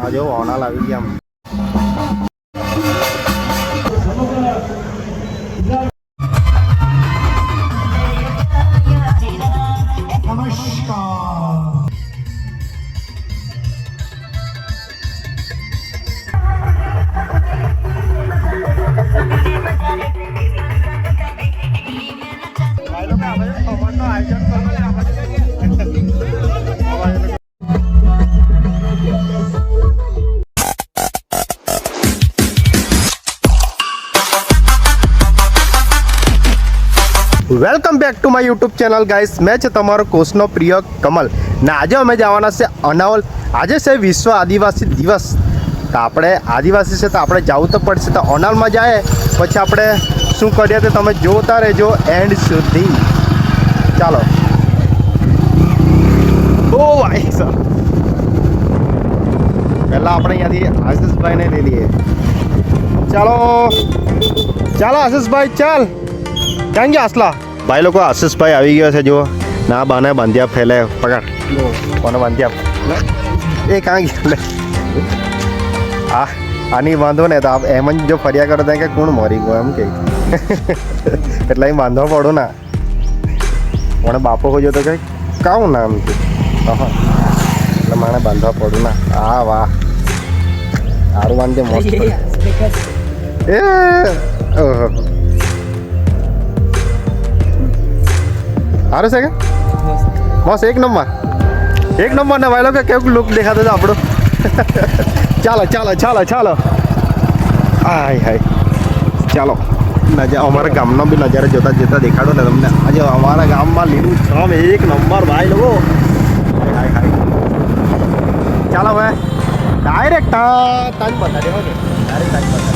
આ જો ઓનાલ આવી ગયા welcome back to my YouTube channel guys. મેં છે તમારો કોષનો પ્રિય કમલ ને આજે અમે જવાના છે અનાવલ. આજે છે વિશ્વ આદિવાસી દિવસ. તો આપણે આદિવાસી છે તો આપણે જવું તો પડશે. તો અનાવલમાં જાય પછી આપણે શું કરીએ તો તમે જોતા રહેજો એન્ડ સુધી. ચાલો. ઓ ભાઈ સર, પહેલાં આપણે અહીંયાથી આશીષભાઈને લઈ લઈએ. ચાલો ચાલો આશીષભાઈ, ચાલ. ક્યાં ગયા આસલા ભાઈ લોકો? આશીષભાઈ આવી ગયો છે. જુઓ ના બાને બાંધ્યા ફેલે પકડ કોને બાંધ્યા એ ક્યાં ગયા? આની બાંધો ને તો એમ જ જો ફર્યા કરો ત્યાં કે કોણ મરી ગયો એમ કે એટલે અહીં બાંધવા પડો ના. મને બાપો હોય તો કંઈ કાવું ના એમ કે એટલે મારે બાંધવા પડું ના. હા વાહ, સારું બાંધે મસ્ત એ. ઓહો, સારું છે કે બસ એક નંબર ને ભાઈ લોકો કેવું લુક દેખાતો હતો આપણો. ચાલો ચાલો ચાલો ચાલો હાય હાય ચાલો. અમારા ગામનો બી નજારો જોતા જોતા દેખાડો ને તમને. આજે અમારા ગામમાં લીલું છમ એક નંબર ભાઈ લોકો. હાય હાય ચાલો ભાઈ ડાયરેક્ટ તાજ બતાડે હો ને, ડાયરેક્ટ તાજ બતાડે.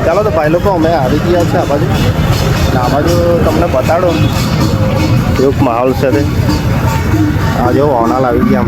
ચાલો તો ભાઈ લોકો અમે આવી ગયા છે આ બાજુ. આ બાજુ તમને બતાડો કેવું માહોલ છે તે. આ જો ઓનાલ આવી ગયા.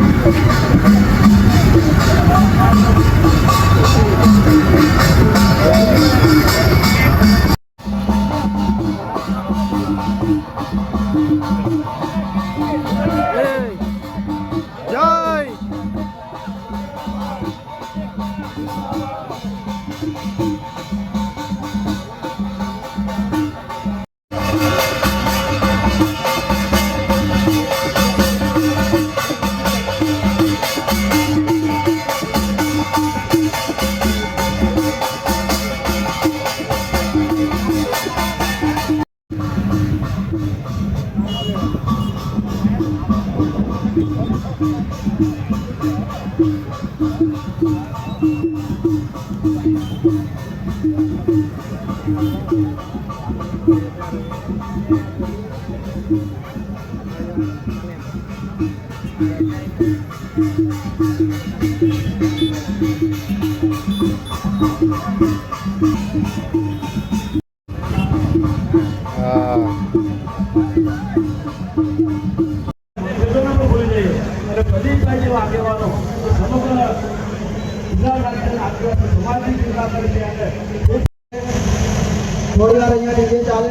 થોડી વાર અહીંયા ડીજે ચાલે.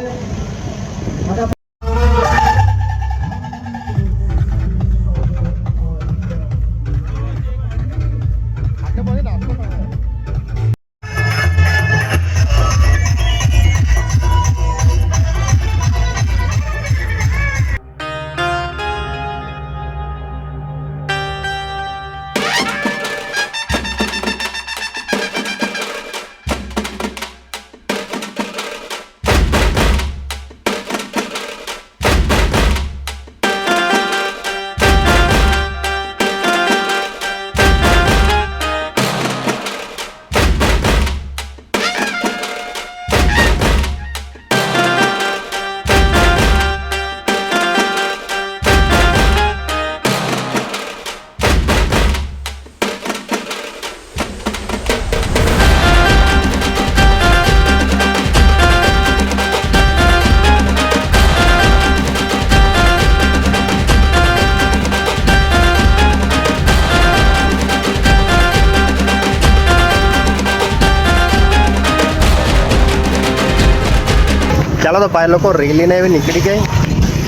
ચાલો તો ભાઈ લોકો રેલીને એવી નીકળી ગઈ.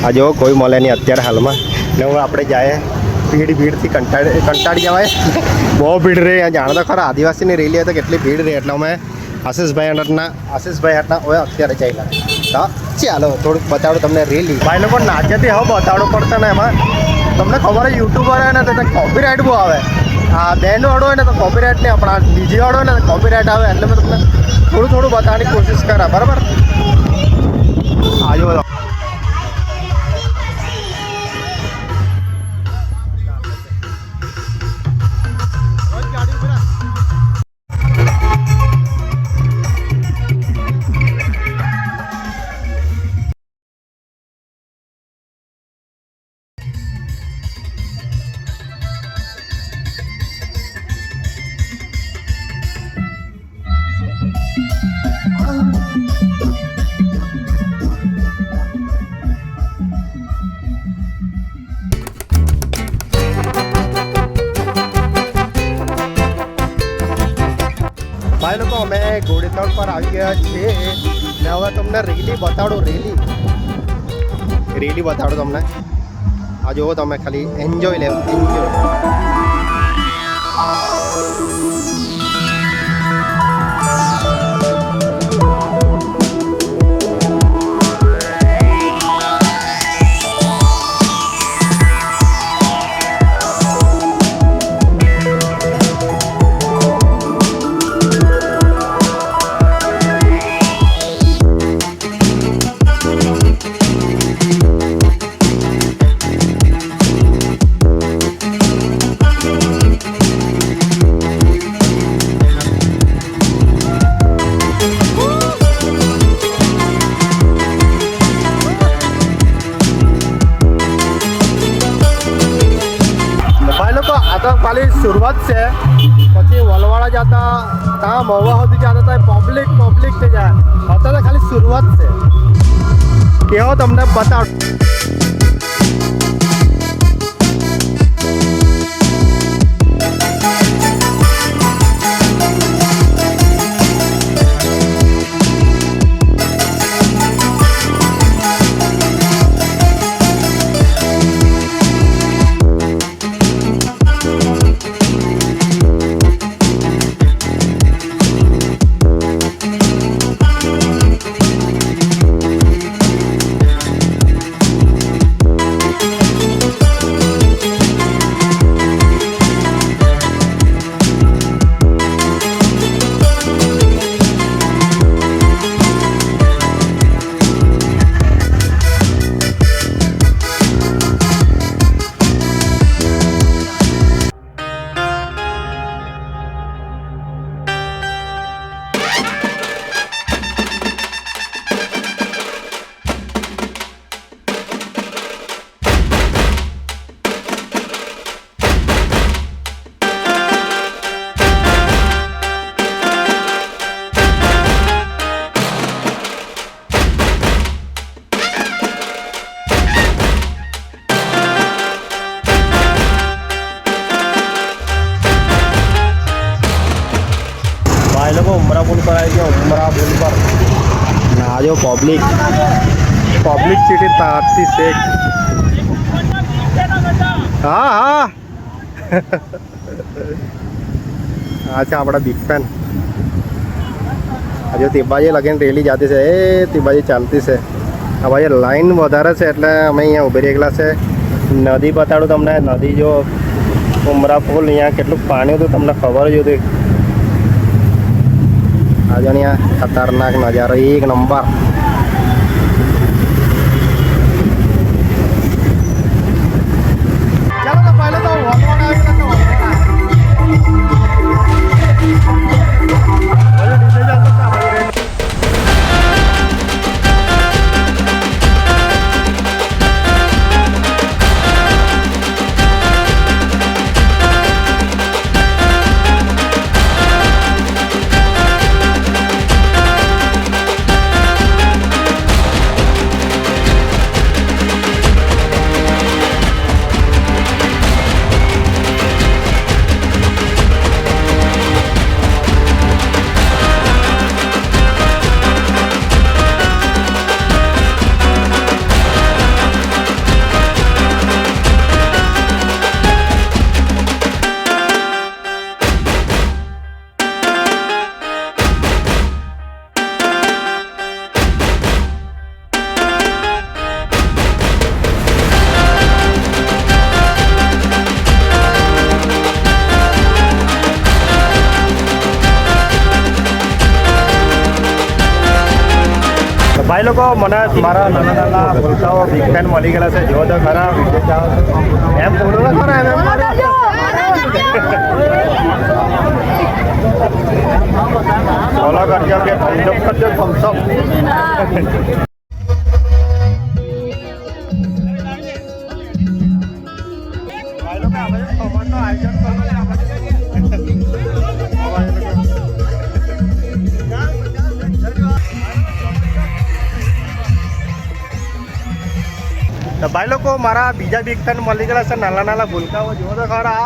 આ જો કોઈ મળે નહીં અત્યારે હાલમાં ને હવે આપણે જાય ભીડથી કંટાળી જવાય. બહુ ભીડ રહી. જાણો તો ખરા આદિવાસીની રેલી હોય તો કેટલી ભીડ રહી. એટલે અમે આશીષભાઈ હાટના હવે અત્યારે ચાલ્યા. તો ચાલો થોડુંક બતાડું તમને રેલી. ભાઈ લોકો નાચેથી હવે બતાડવું પડશે ને એમાં તમને ખબર હોય યુટ્યુબર હોય ને તો કોપીરાઇટ બહુ આવે. આ બેન્ડ વાળો હોય ને તો કોપીરાઇટ નહીં, આપણા ડીજે વાળો હોય ને તો કોપીરાઇટ આવે. એટલે મેં તમને થોડું બતાવવાની કોશિશ કરા. બરાબર આજો બધો ભાઈ લોકો અમે ઘોડેતળ પર આવી ગયા છીએ ને હવે તમને રેલી બતાડું. રેલી બતાડો તમને. આ જુઓ તમે ખાલી એન્જોય લેવો. એન્જોય તો ખાલી શરૂઆત છે. પછી વલવાડા જતા ત્યાં મહુવા સુધી જતા ત્યાં પબ્લિક થઈ જાય. અત્યારે ખાલી શરૂઆત છે. કેવો તમને બતાવ. ભાઈ લોકો ઉમરા પુલ પર આવી ગયા. ઉમરા પુલ પર ના જો પબ્લિક સિટી તારતી શેખ. હા આ છે આપણા બિગ ફેન. હજુ તે બાજુ લગીને રેલી જતી છે. તે બાજુ ચાલતી છે. આ બાજુ લાઈન વધારે છે એટલે અમે અહીંયા ઉભી રહેલા છે. નદી બતાડું તમને. નદી જો ઉમરા પુલ અહીંયા કેટલું પાણી હતું તમને ખબર જ હતી. આજે અહીંયા ખતરનાક નજારો એક નંબર. ચાલો તો પહેલે તો વલવાડા આવી ગયા. ભાઈ લોકો મને મારા નાના નાના ભૂલકાઓ બિગ ફેન મળી ગયેલા છે. જો તો ખરા વિડીયો ચાલો એમ બોલો ને ખરા એમ ફોલો કરજો કે થમ્સઅપ કરજો થમ્સઅપ. તો ભાઈ લોકો મારા બીજા બિગ ફેન મળી ગયા છે નાના નાના ભૂલકાઓ. જુઓ તો ખરા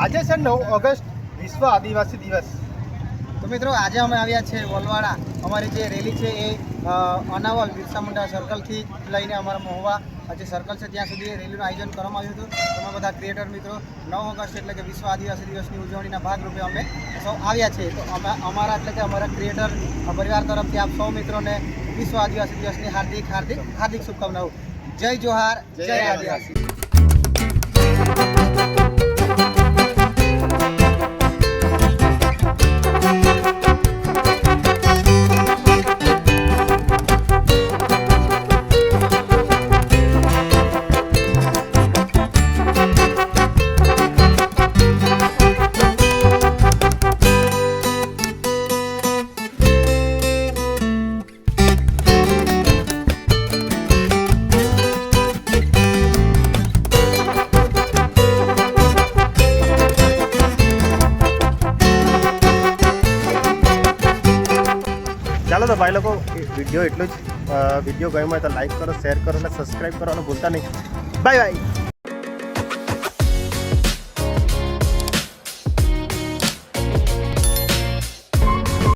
આજે છે 9 ઓગસ્ટ વિશ્વ આદિવાસી દિવસ. તો મિત્રો આજે અમે આવ્યા છે વલવાડા. અમારી જે રેલી છે એ અનાવલ બિરસા મુંડા સર્કલથી લઈને અમારા મહુવા જે સર્કલ છે ત્યાં સુધી રેલીનું આયોજન કરવામાં આવ્યું હતું. તમે બધા ક્રિએટર મિત્રો 9 ઓગસ્ટ એટલે કે વિશ્વ આદિવાસી દિવસની ઉજવણીના ભાગરૂપે અમે સૌ આવ્યા છીએ. તો અમારા એટલે કે અમારા ક્રિએટર પરિવાર તરફથી આપ સૌ મિત્રોને વિશ્વ આદિવાસી દિવસની હાર્દિક હાર્દિક હાર્દિક શુભકામનાઓ. જય જોહાર, જય આદિવાસી. ચાલો તો ભાઈ લોકો વિડીયો એટલું જ. વિડીયો ગમ્યો હોય તો લાઈક કરો, શેર કરો અને સબસ્ક્રાઈબ કરવાનું ભૂલતા નહીં. Bye bye.